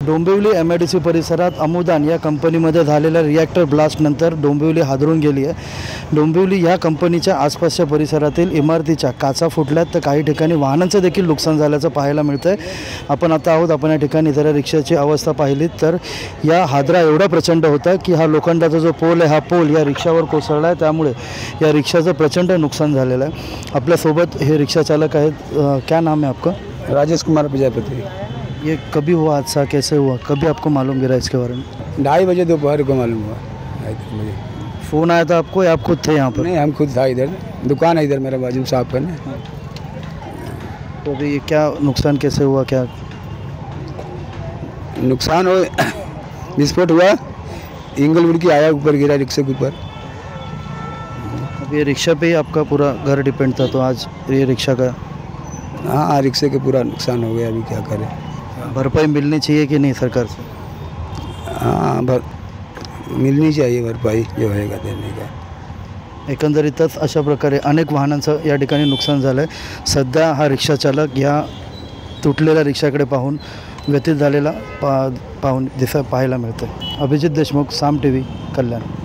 Dombivli MIDC परिसरात अमुदान या कंपनीमध्ये झालेल्या रिॲक्टर ब्लास्टनंतर डोंबिवली हादरून गेली आहे। डोंबिवली या कंपनीच्या आसपासच्या परिसरातील इमारतीच्या काचा फुटल्यात तर काही ठिकाणी वाहनांचं देखील नुकसान झाल्याचं पाहायला मिळतं आहे। आपण आता आहोत, आपण या ठिकाणी जरा रिक्षाची अवस्था पाहिली तर या हादरा एवढा प्रचंड होता की हा लोखंडाचा जो पोल आहे हा पोल या रिक्षावर कोसळला आहे, त्यामुळे या रिक्षाचं प्रचंड नुकसान झालेलं आहे। आपल्यासोबत हे रिक्षा चालक आहेत। क्या नाम है आपका? राजेश कुमार प्रजापति। ये कभी हुआ हादसा, कैसे हुआ, कभी आपको मालूम गिरा इसके बारे में? 2:30 बजे दोपहर को मालूम हुआ। 2:30 बजे फ़ोन आया था आपको या आप खुद थे यहाँ पर? नहीं, हम खुद था इधर, दुकान है इधर मेरा बाजू साफ करने। तो अभी ये क्या नुकसान कैसे हुआ, क्या नुकसान हो विस्फोट हुआ, इंगलवुड की आया ऊपर गिरा रिक्शे के ऊपर। अब ये रिक्शा पे ही आपका पूरा घर डिपेंड था, तो आज ये रिक्शा का हाँ, रिक्शे के पूरा नुकसान हो गया। अभी क्या करें? भरपाई मिलनी चाहिए कि नहीं सरकार से? हाँ, मिलनी चाहिए भरपाई जो होएगा देने का। एकंदरीतच अशा प्रकारे अनेक वाहनांचं या ठिकाणी नुकसान झालं आहे। सध्या हा रिक्षा चालक या तुटलेल्या रिक्षाकडे पाहून व्यथित झालेला पाहायला मिळतं आहे। अभिजित देशमुख, साम TV, कल्याण।